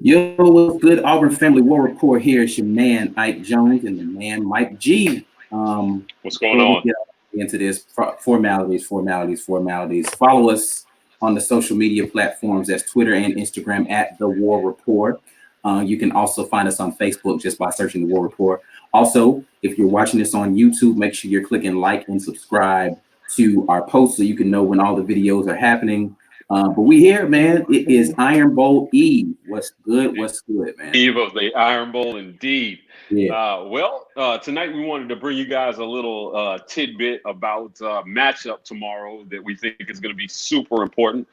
Yo, what's good, Auburn family? War Rapport here. It's your man Ike Jones and the man Mike G. What's going Before we on? get into this, formalities. Follow us on the social media platforms. That's Twitter and Instagram at the War Rapport. You can also find us on Facebook just by searching the War Rapport. Also, if you're watching this on YouTube, make sure you're clicking like and subscribe to our posts so you can know when all the videos are happening. But we here, man. It is Iron Bowl Eve. What's good? What's good, man? Eve of the Iron Bowl, indeed. Yeah. Tonight we wanted to bring you guys a little tidbit about matchup tomorrow that we think is going to be super important.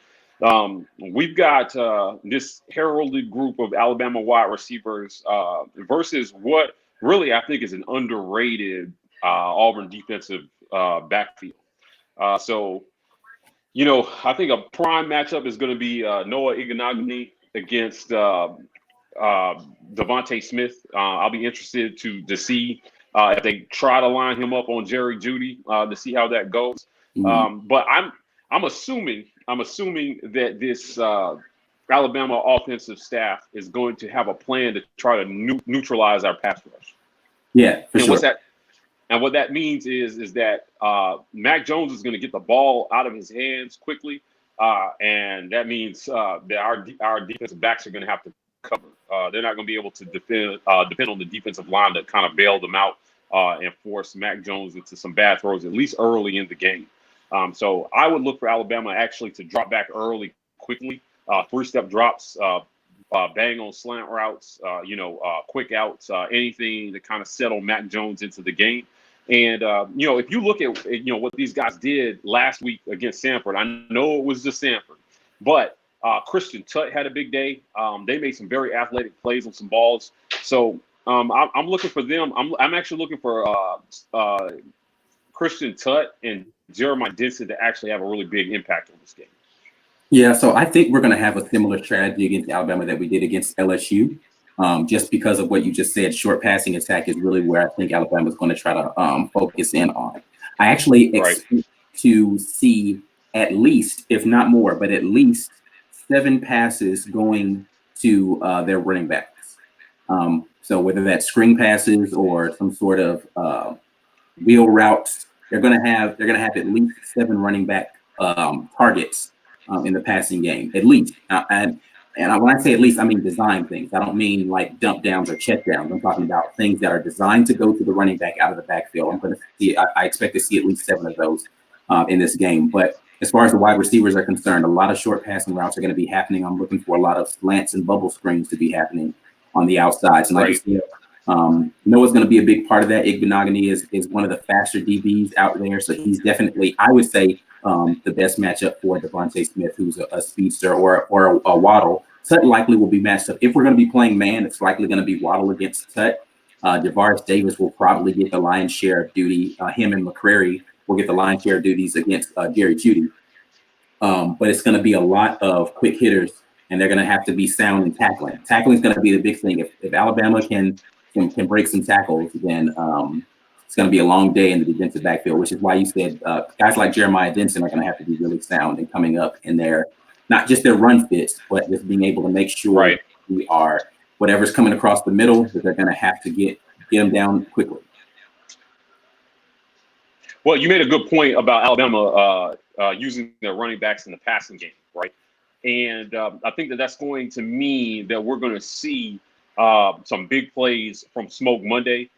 We've got this heralded group of Alabama wide receivers versus what really I think is an underrated Auburn defensive backfield. So I think a prime matchup is going to be Noah Igbinoghene against Devontae Smith. I'll be interested to see if they try to line him up on Jerry Jeudy to see how that goes. But I'm assuming that this Alabama offensive staff is going to have a plan to try to neutralize our pass rush. Yeah, for and sure. what's that? And what that means is that Mac Jones is going to get the ball out of his hands quickly, and that means that our defensive backs are going to have to cover. They're not going to be able to depend on the defensive line to kind of bail them out and force Mac Jones into some bad throws, at least early in the game. So I would look for Alabama actually to drop back early, quickly, three-step drops, bang on slant routes, quick outs, anything to kind of settle Mac Jones into the game. And, if you look at, what these guys did last week against Sanford, I know it was just Sanford, but Christian Tutt had a big day. They made some very athletic plays on some balls. So I'm looking for them. I'm actually looking for Christian Tutt and Jeremiah Denson to actually have a really big impact on this game. Yeah, so I think we're going to have a similar strategy against Alabama that we did against LSU. Just because of what you just said, short passing attack is really where I think Alabama is going to try to focus in on. I actually expect to see at least, if not more, but at least 7 passes going to their running backs. So whether that's screen passes or some sort of wheel routes, they're going to have at least 7 running back targets in the passing game, at least. And when I say at least, I mean design things. I don't mean like dump downs or check downs. I'm talking about things that are designed to go to the running back out of the backfield. I'm going to see. I expect to see at least 7 of those in this game. But as far as the wide receivers are concerned, a lot of short passing routes are going to be happening. I'm looking for a lot of slants and bubble screens to be happening on the outsides. And like you said, Noah's going to be a big part of that. Igbinoghene is one of the faster DBs out there, so he's definitely, I would say, the best matchup for Devontae Smith, who's a speedster, or a Waddle. Tutt likely will be matched up. If we're going to be playing man, it's likely going to be Waddle against Tutt. Javaris Davis will probably get the lion's share of duty. Him and McCrary will get the lion's share of duties against Jerry Jeudy. But it's going to be a lot of quick hitters, and they're going to have to be sound in tackling. Tackling is going to be the big thing. If Alabama can break some tackles, then it's going to be a long day in the defensive backfield, which is why you said guys like Jeremiah Denson are going to have to be really sound and coming up in their, not just their run fits, but just being able to make sure we are, whatever's coming across the middle, that they're going to have to get them down quickly. Well, you made a good point about Alabama using their running backs in the passing game, right? And I think that's going to mean that we're going to see some big plays from Smoke Monday.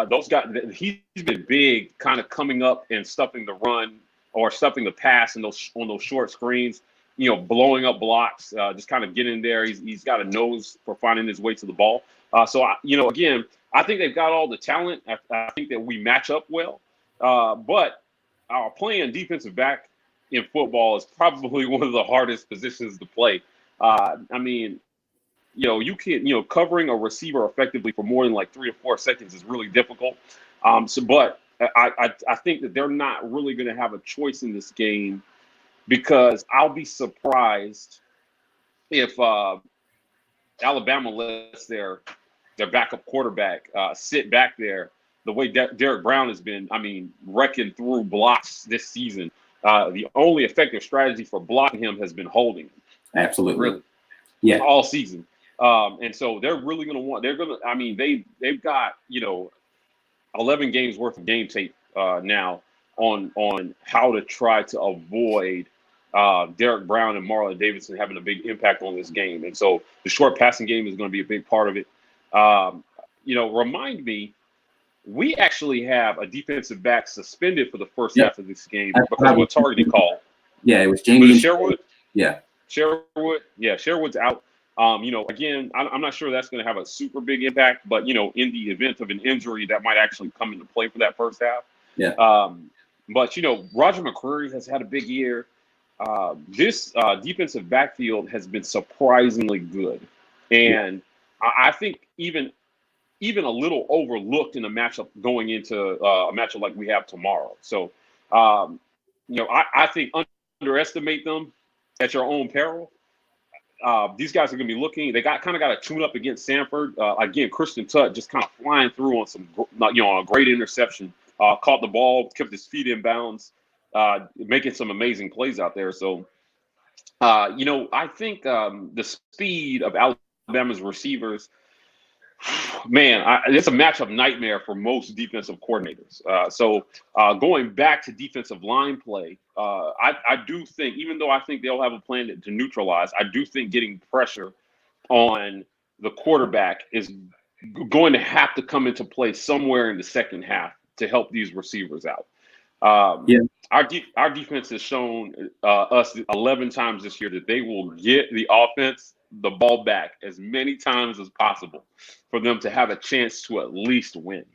Those guys, he's been big, kind of coming up and stuffing the run or stuffing the pass on those short screens, blowing up blocks, just kind of getting there. He's got a nose for finding his way to the ball. Again, I think they've got all the talent. I think that we match up well. But our playing defensive back in football is probably one of the hardest positions to play. You can't, covering a receiver effectively for more than like 3 or 4 seconds is really difficult. But I think that they're not really going to have a choice in this game, because I'll be surprised if Alabama lets their backup quarterback sit back there the way Derek Brown has been, wrecking through blocks this season. The only effective strategy for blocking him has been holding him. Absolutely. Really. Yeah. all season. And so they're really going to want. They're going to. I mean, they've got 11 games worth of game tape now on how to try to avoid Derek Brown and Marlon Davidson having a big impact on this game. And so the short passing game is going to be a big part of it. Remind me, we actually have a defensive back suspended for the first half of this game because of a targeting call. Yeah, it was Jamie. Was it Sherwood? Yeah. Sherwood. Yeah, Sherwood's out. Again, I'm not sure that's going to have a super big impact, but, in the event of an injury, that might actually come into play for that first half. Yeah. But, Roger McCreary has had a big year. This defensive backfield has been surprisingly good. And I think even a little overlooked in a matchup going into a matchup like we have tomorrow. So, I think underestimate them at your own peril. These guys are going to be looking. They kind of got a tune up against Sanford. Again, Christian Tutt just kind of flying through on some, a great interception. Caught the ball, kept his feet in bounds, making some amazing plays out there. So, I think the speed of Alabama's receivers, man, it's a matchup nightmare for most defensive coordinators. So going back to defensive line play, I do think, even though I think they'll have a plan to neutralize, I do think getting pressure on the quarterback is going to have to come into play somewhere in the second half to help these receivers out. Our defense has shown us 11 times this year that they will get the offense the ball back as many times as possible for them to have a chance to at least win.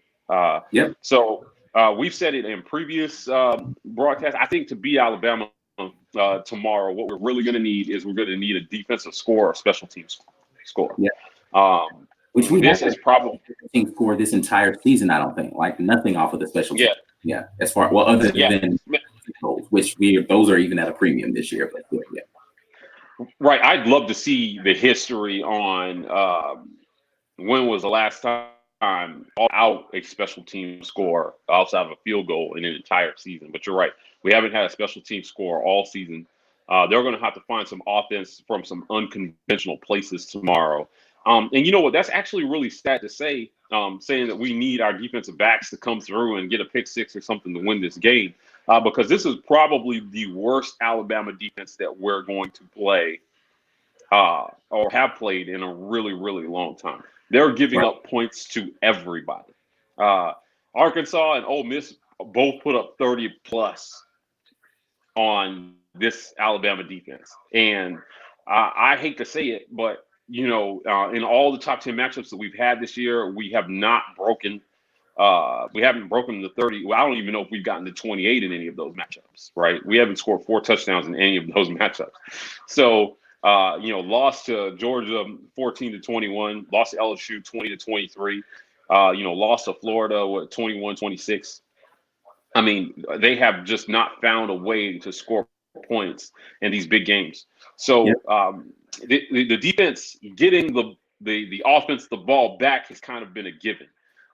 So we've said it in previous broadcasts. I think to beat Alabama tomorrow, what we're really going to need is we're going to need a defensive score or special teams score. Which we this is probably for this entire season. I don't think nothing off of the special teams. As far other than those, which those are even at a premium this year. But right. I'd love to see the history on when was the last time all out a special team score outside of a field goal in an entire season. But you're right. We haven't had a special team score all season. They're going to have to find some offense from some unconventional places tomorrow. And you know what? That's actually really sad to say, saying that we need our defensive backs to come through and get a pick six or something to win this game, because this is probably the worst Alabama defense that we're going to play or have played in a really, really long time. They're giving up points to everybody. Arkansas and Ole Miss both put up 30 plus on this Alabama defense. And I hate to say it, but in all the top 10 matchups that we've had this year, we have not broken. We haven't broken the 30. Well, I don't even know if we've gotten to 28 in any of those matchups. Right? We haven't scored 4 touchdowns in any of those matchups. So, lost to Georgia 14-21, lost to LSU 20-23. Lost to Florida 21-26. I mean, they have just not found a way to score points in these big games. So the defense getting the offense the ball back has kind of been a given.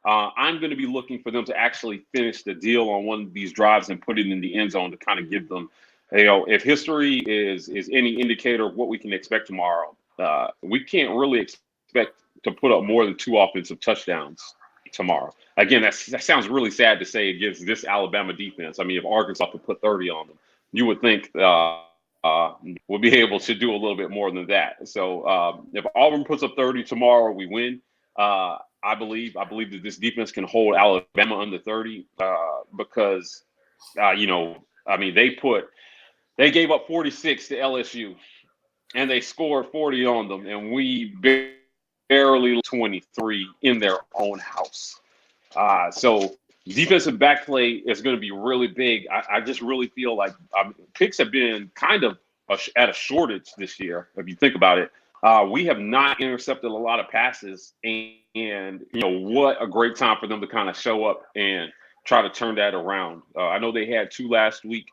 I'm going to be looking for them to actually finish the deal on one of these drives and put it in the end zone to kind of give them, if history is any indicator of what we can expect tomorrow, we can't really expect to put up more than 2 offensive touchdowns tomorrow. Again, that sounds really sad to say against this Alabama defense. I mean, if Arkansas could put 30 on them, you would think we'll be able to do a little bit more than that. So if Auburn puts up 30 tomorrow, we win. I believe that this defense can hold Alabama under 30 because, they gave up 46 to LSU and they scored 40 on them, and we barely 23 in their own house. So defensive back play is going to be really big. I just really feel like picks have been kind of at a shortage this year. If you think about it, we have not intercepted a lot of passes, and what a great time for them to kind of show up and try to turn that around. I know they had 2 last week.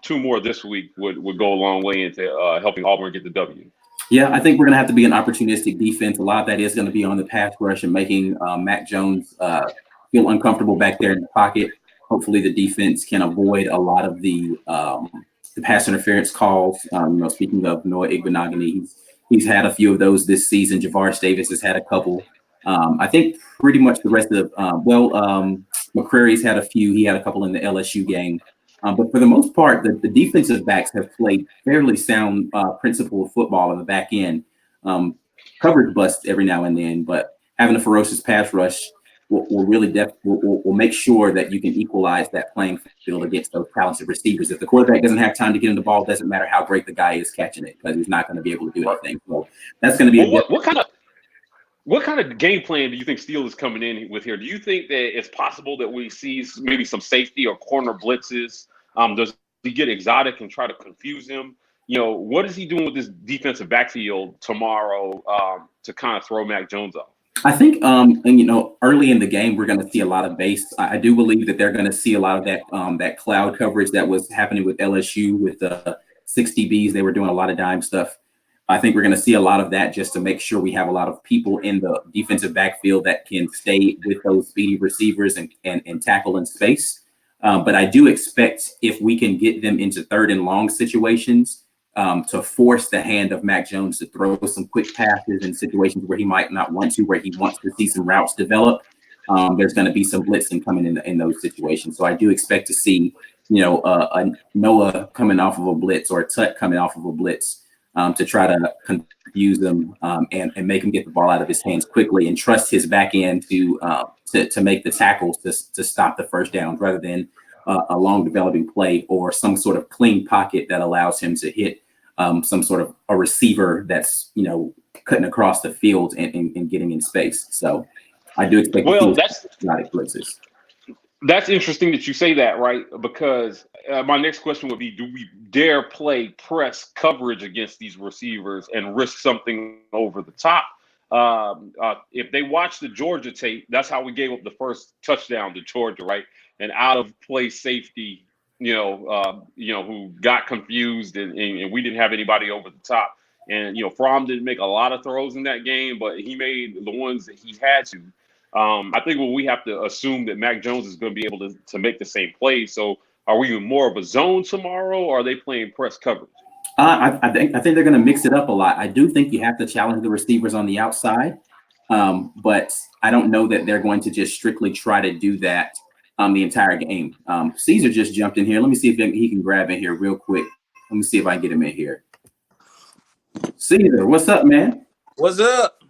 2 more this week would go a long way into helping Auburn get the W. Yeah, I think we're going to have to be an opportunistic defense. A lot of that is going to be on the pass rush and making Mac Jones feel uncomfortable back there in the pocket. Hopefully the defense can avoid a lot of the pass interference calls. Speaking of Noah Igbenogany, He's had a few of those this season. Javaris Davis has had a couple. I think pretty much the rest of McCrary's had a few. He had a couple in the LSU game. But for the most part, the defensive backs have played fairly sound principled football in the back end. Coverage busts every now and then, but having a ferocious pass rush will really will make sure that you can equalize that playing field against those talented receivers. If the quarterback doesn't have time to get in the ball, it doesn't matter how great the guy is catching it, because he's not going to be able to do anything. So that's going to be what kind of game plan do you think Steele is coming in with here? Do you think that it's possible that we see maybe some safety or corner blitzes? Does he get exotic and try to confuse him? What is he doing with this defensive backfield tomorrow to kind of throw Mac Jones off? I think, early in the game, we're going to see a lot of base. I do believe that they're going to see a lot of that cloud coverage that was happening with LSU with the 6 DBs. They were doing a lot of dime stuff. I think we're going to see a lot of that just to make sure we have a lot of people in the defensive backfield that can stay with those speedy receivers and tackle in space. But I do expect, if we can get them into 3rd and long situations, to force the hand of Mac Jones to throw some quick passes in situations where he might not want to, where he wants to see some routes develop. There's going to be some blitzing coming in those situations. So I do expect to see, a Noah coming off of a blitz or a Tut coming off of a blitz to try to confuse them and make him get the ball out of his hands quickly and trust his back end to make the tackles to stop the first down, rather than a long developing play or some sort of clean pocket that allows him to hit some sort of a receiver that's, cutting across the field and getting in space. So I do expect blitzes. That's interesting that you say that, right? Because my next question would be, do we dare play press coverage against these receivers and risk something over the top? If they watch the Georgia tape, that's how we gave up the first touchdown to Georgia, right? An out of play safety, who got confused and we didn't have anybody over the top. And, Fromm didn't make a lot of throws in that game, but he made the ones that he had to. I think we have to assume that Mac Jones is going to be able to make the same plays. So are we more of a zone tomorrow, or are they playing press coverage? I think they're going to mix it up a lot. I do think you have to challenge the receivers on the outside, but I don't know that they're going to just strictly try to do that the entire game. Caesar just jumped in here. Let me see if he can grab in here real quick. Let me see if I can get him in here. Caesar, what's up, man? What's up?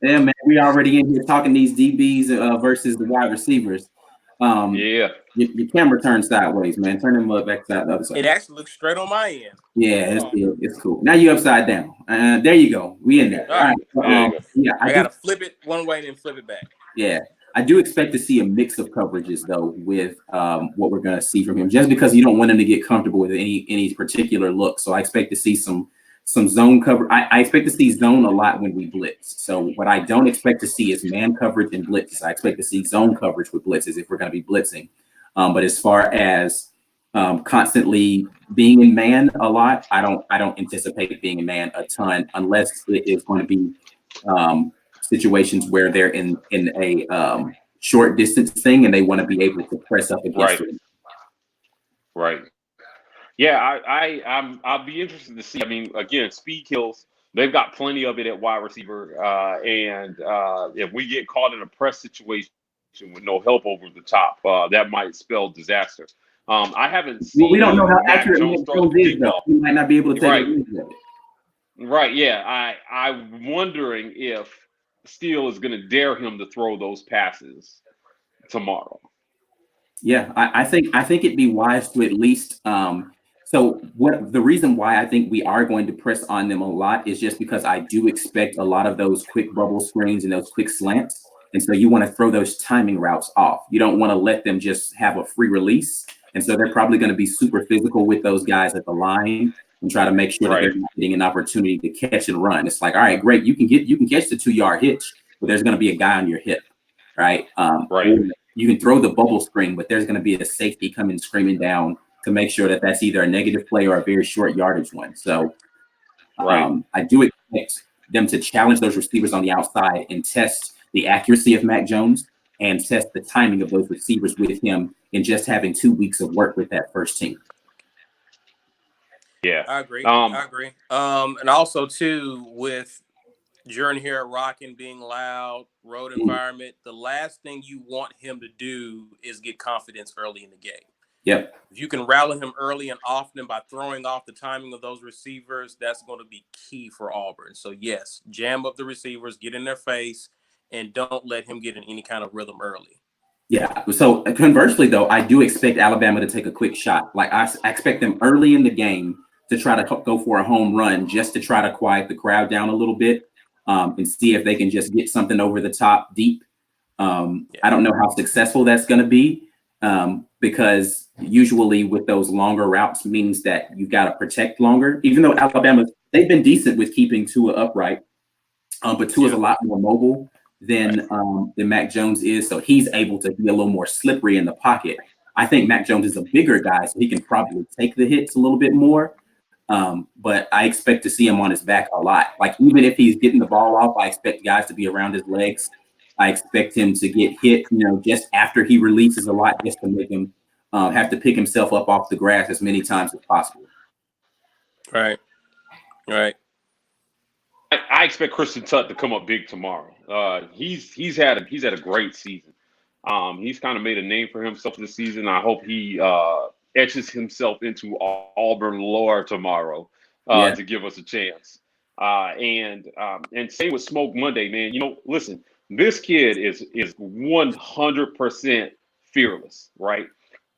Yeah, man, we already in here talking these DBs versus the wide receivers. Yeah. Your camera turned sideways, man. Turn them back to the other side. It actually looks straight on my end. Yeah, it's cool. Now you upside down. There you go. We in there. All right. I got to flip it one way, then flip it back. Yeah. I do expect to see a mix of coverages, though, with what we're going to see from him, just because you don't want him to get comfortable with any particular look. So I expect to see some zone cover. I expect to see zone a lot when we blitz. So what I don't expect to see is man coverage and blitzes. I expect to see zone coverage with blitzes if we're going to be blitzing. But as far as constantly being in man a lot, I don't anticipate being in man a ton, unless it is going to be situations where they're in a short distance thing and they want to be able to press up against it. Right. Yeah, I'll be interested to see. I mean, again, speed kills. They've got plenty of it at wide receiver, and if we get caught in a press situation with no help over the top, that might spell disaster. I haven't seen. Well, we don't know how accurate Mac Jones is, though. He might not be able to take it. Right. Yeah. I'm wondering if Steele is going to dare him to throw those passes tomorrow. Yeah, I think it'd be wise to at least. So the reason why I think we are going to press on them a lot is just because I do expect a lot of those quick bubble screens and those quick slants. And so you want to throw those timing routes off. You don't want to let them just have a free release. And so they're probably going to be super physical with those guys at the line and try to make sure that they're not getting an opportunity to catch and run. It's like, all right, great. You can catch the 2-yard hitch, but there's going to be a guy on your hip, right? You can throw the bubble screen, but there's going to be a safety coming screaming down to make sure that that's either a negative play or a very short yardage one. So I do expect them to challenge those receivers on the outside and test the accuracy of Mac Jones and test the timing of those receivers with him in just having 2 weeks of work with that first team. Yeah. I agree. I agree. And also too with Jordan here rocking, being loud, road environment. The last thing you want him to do is get confidence early in the game. Yep. If you can rally him early and often by throwing off the timing of those receivers, that's going to be key for Auburn. So yes, jam up the receivers, get in their face, and don't let him get in any kind of rhythm early. Yeah. So conversely, though, I do expect Alabama to take a quick shot. Like I expect them early in the game to try to go for a home run just to try to quiet the crowd down a little bit and see if they can just get something over the top deep. I don't know how successful that's going to be because usually with those longer routes means that you've got to protect longer, even though Alabama, they've been decent with keeping Tua upright, but Tua's a lot more mobile than Mac Jones is, so he's able to be a little more slippery in the pocket. I think Mac Jones is a bigger guy, so he can probably take the hits a little bit more. But I expect to see him on his back a lot. Like even if he's getting the ball off, I expect guys to be around his legs. I expect him to get hit, just after he releases a lot, just to make him have to pick himself up off the grass as many times as possible. Right. I expect Christian Tutt to come up big tomorrow. He's had a great season. He's kind of made a name for himself this season. I hope he etches himself into Auburn lore tomorrow to give us a chance. And same with Smoke Monday, man. Listen, this kid is 100% fearless, right?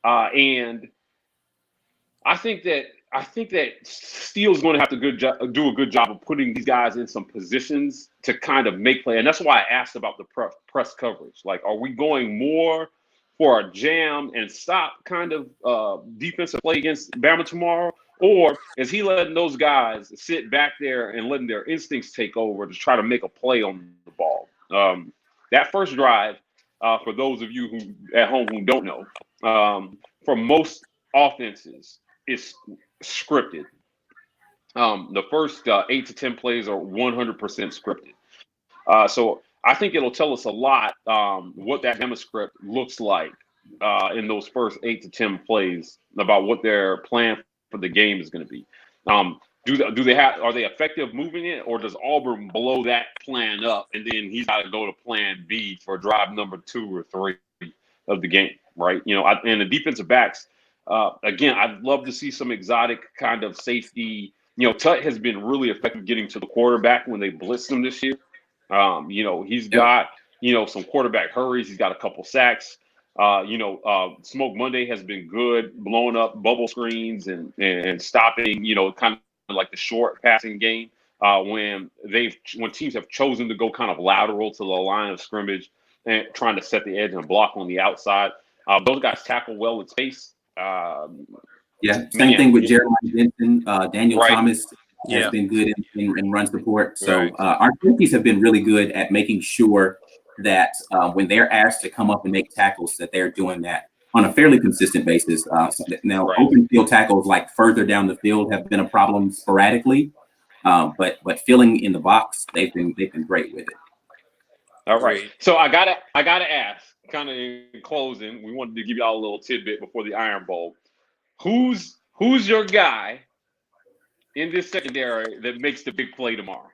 And I think that Steele's going to have to do a good job of putting these guys in some positions to kind of make play. And that's why I asked about the press coverage. Like, are we going more for a jam and stop kind of defensive play against Bama tomorrow? Or is he letting those guys sit back there and letting their instincts take over to try to make a play on the ball? That first drive, for those of you who at home who don't know, for most offenses, is scripted. The first 8 to 10 plays are 100% scripted. So I think it'll tell us a lot what that demo script looks like in those first 8 to 10 plays about what their plan for the game is going to be. Are they effective moving it, or does Auburn blow that plan up and then he's got to go to plan B for drive number 2 or 3 of the game, right? And the defensive backs. Again, I'd love to see some exotic kind of safety. Tut has been really effective getting to the quarterback when they blitzed him this year. He's got, some quarterback hurries. He's got a couple sacks. Smoke Monday has been good, blowing up bubble screens and stopping, kind of like the short passing game when teams have chosen to go kind of lateral to the line of scrimmage and trying to set the edge and block on the outside. Those guys tackle well in space. Same thing with Jeremiah Benson. Daniel Thomas has been good in run support. So our safeties have been really good at making sure that when they're asked to come up and make tackles, that they're doing that on a fairly consistent basis. Open field tackles like further down the field have been a problem sporadically, but filling in the box, they've been great with it. All right. So I gotta ask, kind of in closing, we wanted to give y'all a little tidbit before the Iron Bowl. Who's your guy in this secondary that makes the big play tomorrow?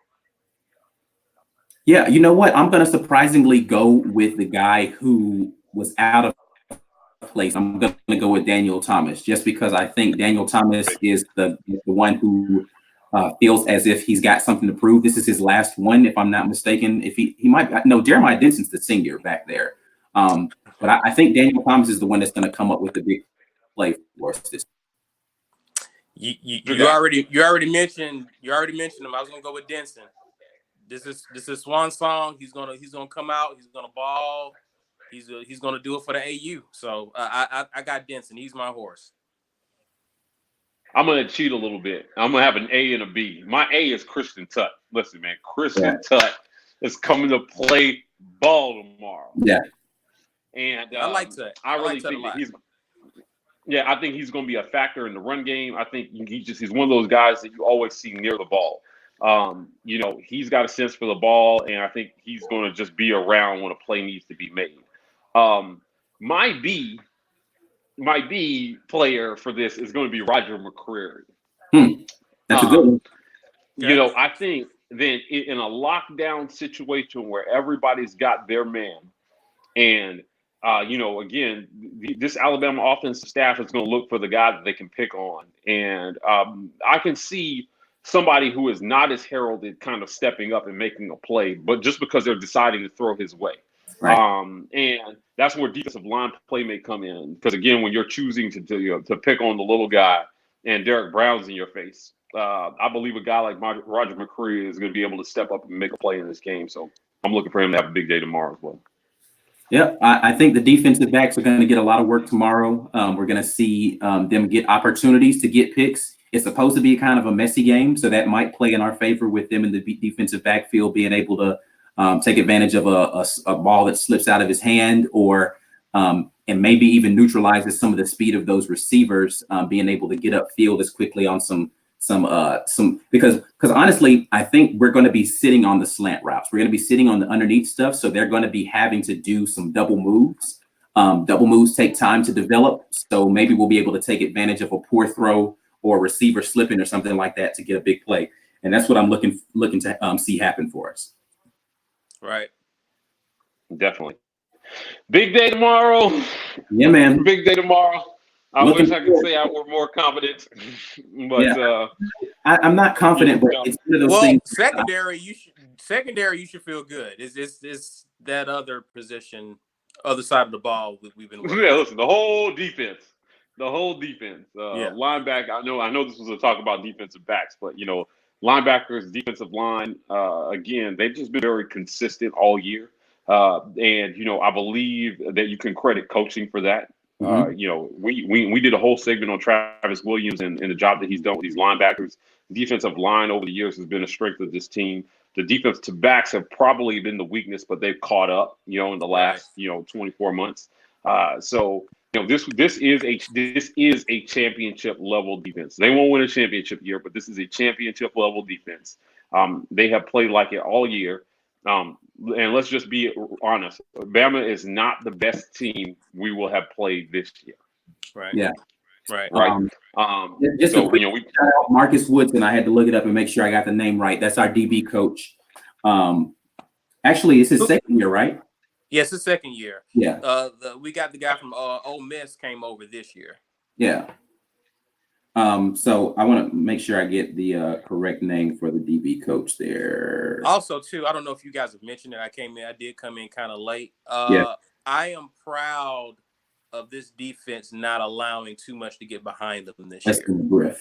Yeah, you know what? I'm going to surprisingly go with the guy who was out of place. I'm going to go with Daniel Thomas, just because I think Daniel Thomas is the one who feels as if he's got something to prove. This is his last one, if I'm not mistaken. If he might, no, Jeremiah Denson's the senior back there. But I think Daniel Thomas is the one that's going to come up with the big play for us this. You already mentioned him. I was gonna go with Denson. This is Swan song. He's gonna come out. He's gonna ball. He's gonna do it for the AU. So I got Denson. He's my horse. I'm gonna cheat a little bit. I'm gonna have an A and a B. My A is Christian Tutt. Listen, man, Christian Tutt is coming to play ball tomorrow. Yeah, and I like that. I really think that he's. Yeah, I think he's going to be a factor in the run game. I think he's one of those guys that you always see near the ball. He's got a sense for the ball, and I think he's going to just be around when a play needs to be made. My B player for this is going to be Roger McCreary. That's a good one. You know, I think then in a lockdown situation where everybody's got their man, and you know, again, this Alabama offensive staff is going to look for the guy that they can pick on, and I can see somebody who is not as heralded kind of stepping up and making a play, but just because they're deciding to throw his way. Right. And that's where defensive line play may come in, because again, when you're choosing to pick on the little guy and Derek Brown's in your face, I believe a guy like Roger McCree is going to be able to step up and make a play in this game. So I'm looking for him to have a big day tomorrow as well. Yeah, I think the defensive backs are going to get a lot of work tomorrow. We're going to see them get opportunities to get picks. It's supposed to be kind of a messy game, so that might play in our favor with them in the defensive backfield being able to take advantage of a ball that slips out of his hand, or and maybe even neutralizes some of the speed of those receivers, being able to get upfield as quickly on some because honestly, I think we're going to be sitting on the slant routes. We're going to be sitting on the underneath stuff, so they're going to be having to do some double moves. Double moves take time to develop, so maybe we'll be able to take advantage of a poor throw or a receiver slipping or something like that to get a big play, and that's what I'm looking to see happen for us. Right. Definitely. Big day tomorrow. Yeah, man. Big day tomorrow. I wish I could say I were more confident, but yeah. I'm not confident, but it's one of those things. Secondary, you should feel good. It's that other position, other side of the ball we've been working. Yeah, listen, the whole defense. Linebacker. I know this was a talk about defensive backs, but you know, linebackers, defensive line, again, they've just been very consistent all year. And you know, I believe that you can credit coaching for that. You know, we did a whole segment on Travis Williams and the job that he's done with these linebackers. Defensive line over the years has been a strength of this team. The defensive backs have probably been the weakness, but they've caught up, you know, in the last 24 months. So you know, this is a championship level defense. They won't win a championship year, but this is a championship level defense. They have played like it all year. And let's just be honest, Bama is not the best team we will have played this year. Right. Yeah. Right. Just so, a quick shout out, Marcus Woodson. I had to look it up and make sure I got the name right. That's our DB coach. Actually, it's his second year, right? Yes, his second year. Yeah. We got the guy from Ole Miss came over this year. Yeah. So I want to make sure I get the correct name for the DB coach there. Also, too, I don't know if you guys have mentioned it. I did come in kind of late. I am proud of this defense not allowing too much to get behind them this year.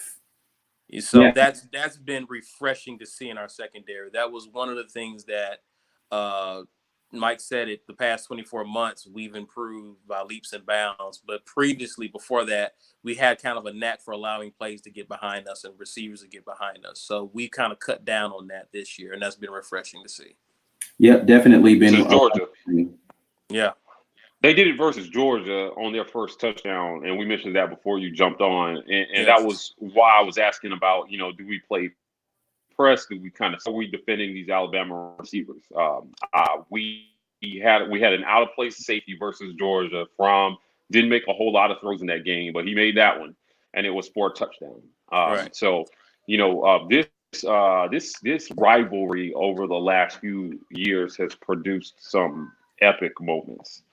So that's been refreshing to see in our secondary. That was one of the things that Mike said it, the past 24 months, we've improved by leaps and bounds. But previously, before that, we had kind of a knack for allowing plays to get behind us and receivers to get behind us. So we kind of cut down on that this year, and that's been refreshing to see. Yep, definitely been. Georgia. Yeah. They did it versus Georgia on their first touchdown, and we mentioned that before you jumped on. And that was why I was asking about, you know, do we play press? Do we are we defending these Alabama receivers? We had an out of place safety versus Georgia. Didn't make a whole lot of throws in that game, but he made that one, and it was for a touchdown. So you know, this rivalry over the last few years has produced some epic moments.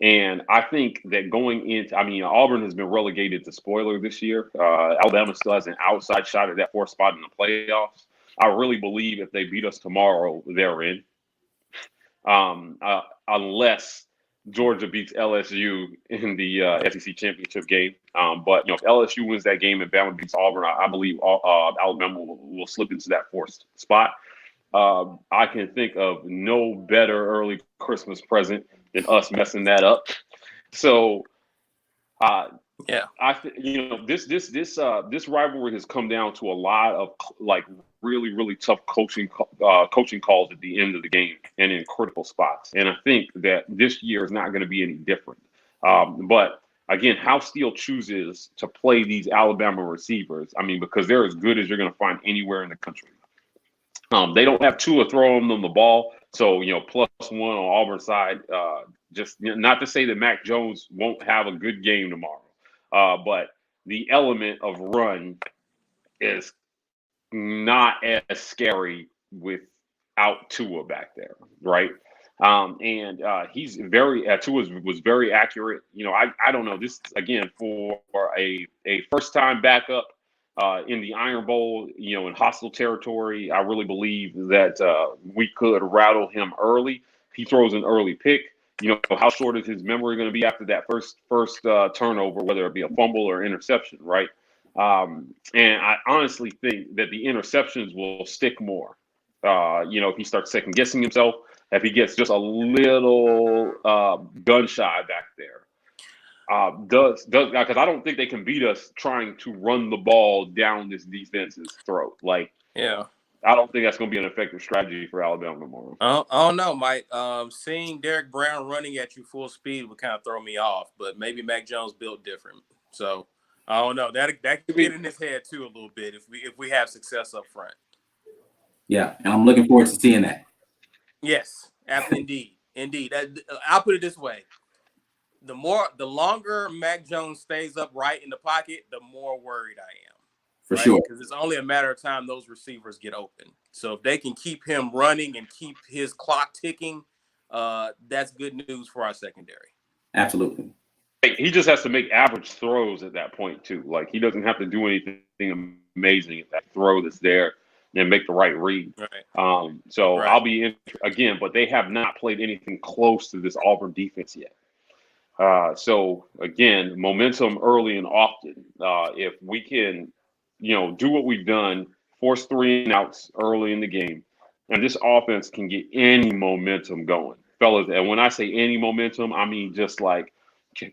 And I think that going into, Auburn has been relegated to spoiler this year. Alabama still has an outside shot at that fourth spot in the playoffs. I really believe if they beat us tomorrow, they're in. Unless Georgia beats LSU in the SEC championship game. But you know, if LSU wins that game and Bama beats Auburn, I believe Alabama will slip into that fourth spot. I can think of no better early Christmas present than us messing that up. So, this rivalry has come down to a lot of like really tough coaching calls at the end of the game and in critical spots. And I think that this year is not going to be any different. But again, how Steele chooses to play these Alabama receivers, because they're as good as you're going to find anywhere in the country. They don't have Tua throwing them the ball. So, you know, +1 on Auburn's side. Just not to say that Mac Jones won't have a good game tomorrow. But the element of run is not as scary without Tua back there, right? And he's very Tua was very accurate. You know, I don't know, this again for a first time backup in the Iron Bowl, you know, in hostile territory. I really believe that we could rattle him early. He throws an early pick. You know, how short is his memory going to be after that first turnover, whether it be a fumble or interception, right? And I honestly think that the interceptions will stick more. You know, if he starts second guessing himself, if he gets just a little gun shy back there, does because I don't think they can beat us trying to run the ball down this defense's throat. Like, Yeah. I don't think that's going to be an effective strategy for Alabama tomorrow. I don't know, Mike. Seeing Derek Brown running at you full speed would kind of throw me off, but maybe Mac Jones built different. So I don't know. That could get in his head too a little bit if we have success up front. Yeah, and I'm looking forward to seeing that. Yes, indeed. I'll put it this way: the longer Mac Jones stays upright in the pocket, the more worried I am. For sure, because it's only a matter of time those receivers get open. So if they can keep him running and keep his clock ticking, that's good news for our secondary. Absolutely. He just has to make average throws at that point too. Like, he doesn't have to do anything amazing at that throw that's there and make the right read. Right. So Right. I'll be in again, but they have not played anything close to this Auburn defense yet. So again, momentum early and often. If we can, you know, do what we've done, force 3 and outs early in the game, and this offense can get any momentum going, fellas. And when I say any momentum, I mean just like,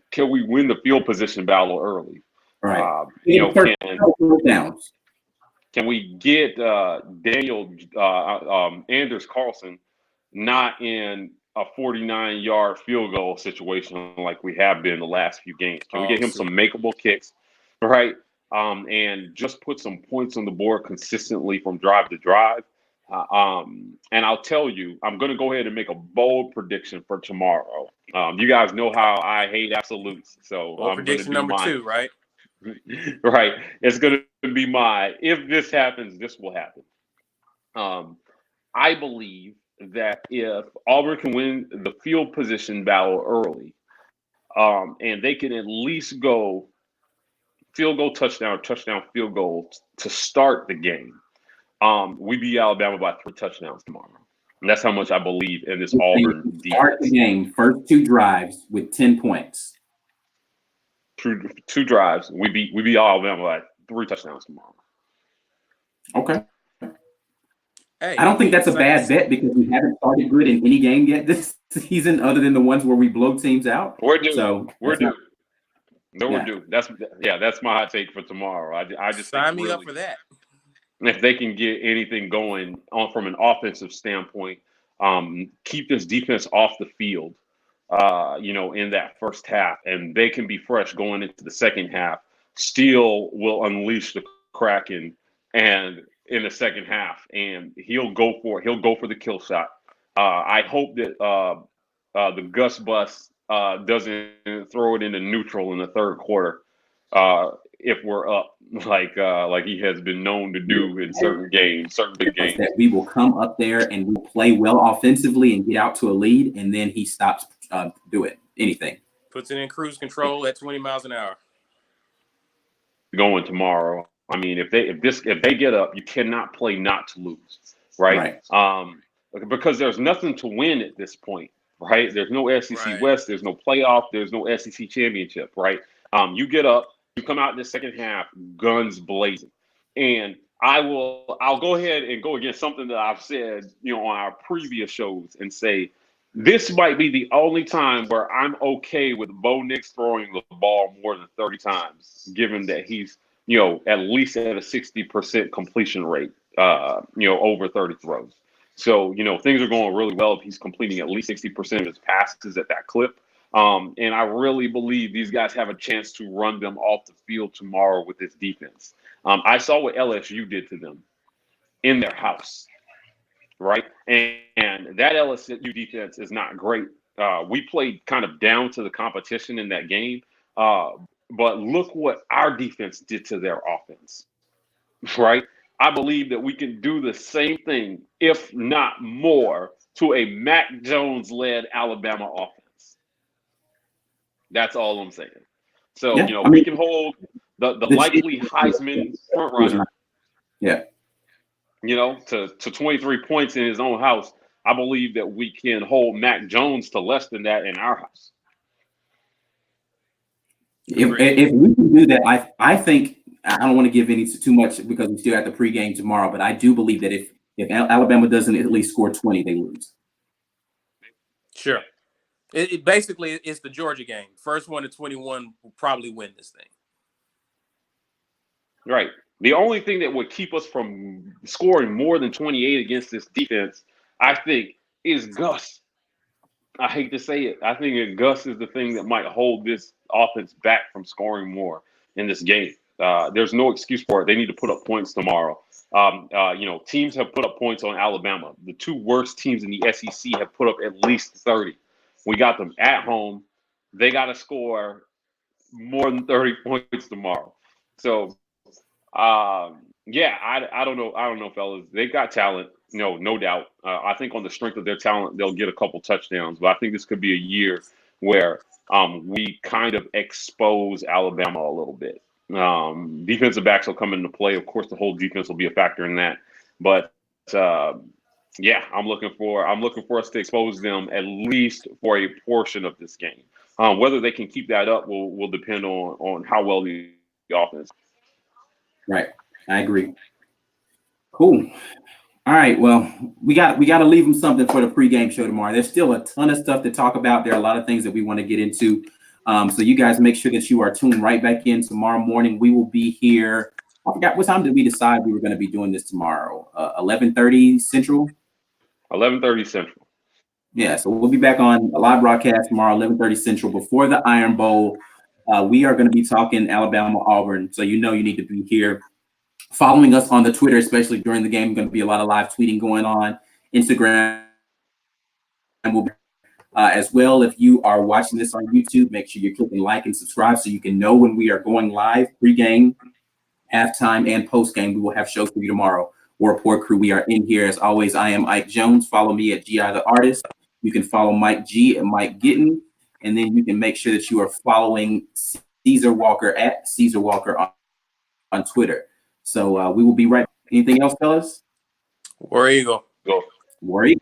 can we win the field position battle early? Right. You know, downs. Can we get Daniel Anders Carlson not in a 49-yard field goal situation like we have been the last few games? Can we get him some makeable kicks, right? And just put some points on the board consistently from drive to drive. And I'll tell you, I'm going to go ahead and make a bold prediction for tomorrow. You guys know how I hate absolutes, so well, I'm prediction going to do number 2, right? Right. It's going to be if this happens, this will happen. I believe that if Auburn can win the field position battle early, and they can at least go field goal, touchdown, field goal to start the game, we beat Alabama by 3 touchdowns tomorrow. And that's how much I believe in this Auburn defense. Start the game, first 2 drives with 10 points. 2 drives, we beat Alabama by 3 touchdowns tomorrow. Okay. Hey, I don't think that's a bad bet because we haven't started good in any game yet this season, other than the ones where we blow teams out. We're due. So we're due. We're due. That's my hot take for tomorrow. I just sign think me really, up for that. If they can get anything going on from an offensive standpoint, keep this defense off the field, you know, in that first half, and they can be fresh going into the second half. Steele will unleash the Kraken and in the second half, and he'll go for the kill shot. I hope that the Gus Bus doesn't throw it into neutral in the third quarter if we're up, like he has been known to do in certain games, certain big games. That we will come up there and we play well offensively and get out to a lead, and then he stops doing anything. Puts it in cruise control at 20 miles an hour. Going tomorrow. I mean, if they get up, you cannot play not to lose, right? Because there's nothing to win at this point, right? There's no SEC West, there's no playoff, there's no SEC championship, right? You get up, you come out in the second half, guns blazing, and I'll go ahead and go against something that I've said, you know, on our previous shows and say this might be the only time where I'm okay with Bo Nix throwing the ball more than 30 times, given that he's, you know, at least at a 60% completion rate, you know, over 30 throws. So, you know, things are going really well if he's completing at least 60% of his passes at that clip. And I really believe these guys have a chance to run them off the field tomorrow with this defense. I saw what LSU did to them in their house, right? And that LSU defense is not great. We played kind of down to the competition in that game. But look what our defense did to their offense. right? I believe that we can do the same thing, if not more, to a Mac Jones-led Alabama offense. That's all I'm saying. So, Yeah, you know, I we mean, can hold the the likely Heisman front runner, yeah. you know, to 23 points in his own house. I believe that we can hold Mac Jones to less than that in our house. If we can do that, I think I don't want to give any too much because we still have the pregame tomorrow. But I do believe that if Alabama doesn't at least score 20, they lose. Sure. It basically it's the Georgia game. First one to 21 will probably win this thing. Right. The only thing that would keep us from scoring more than 28 against this defense, I think, is Gus. I hate to say it. I think that Gus is the thing that might hold this offense back from scoring more in this game. There's no excuse for it. They need to put up points tomorrow. You know, teams have put up points on Alabama. The two worst teams in the SEC have put up at least 30. We got them at home. They got to score more than 30 points tomorrow. So, yeah, I don't know. I don't know, fellas. They've got talent. No doubt. I think on the strength of their talent, they'll get a couple touchdowns. But I think this could be a year where we kind of expose Alabama a little bit. Defensive backs will come into play. Of course, the whole defense will be a factor in that. But yeah, I'm looking for us to expose them at least for a portion of this game. Whether they can keep that up will depend on how well the offense. Right. I agree. Cool. All right. Well, we got to leave them something for the pregame show tomorrow. There's still a ton of stuff to talk about. There are a lot of things that we want to get into. So you guys make sure that you are tuned right back in tomorrow morning. We will be here. I forgot what time did we decide we were going to be doing this tomorrow? 11:30 Central. 11:30 Central. Yeah. So we'll be back on a live broadcast tomorrow, 11:30 Central, before the Iron Bowl. We are going to be talking Alabama Auburn. So you need to be here. Following us on the Twitter, especially during the game, going to be a lot of live tweeting going on. Instagram will be as well. If you are watching this on YouTube, make sure you're clicking like and subscribe so you can know when we are going live, pregame, halftime, and postgame. We will have shows for you tomorrow. War Rapport Crew, we are in here as always. I am Ike Jones. Follow me at GI the Artist. You can follow Mike G and Mike Gittin, and then you can make sure that you are following Caesar Walker at Caesar Walker on Twitter. So we will be right back. Anything else, fellas? War Eagle. Go. War Eagle.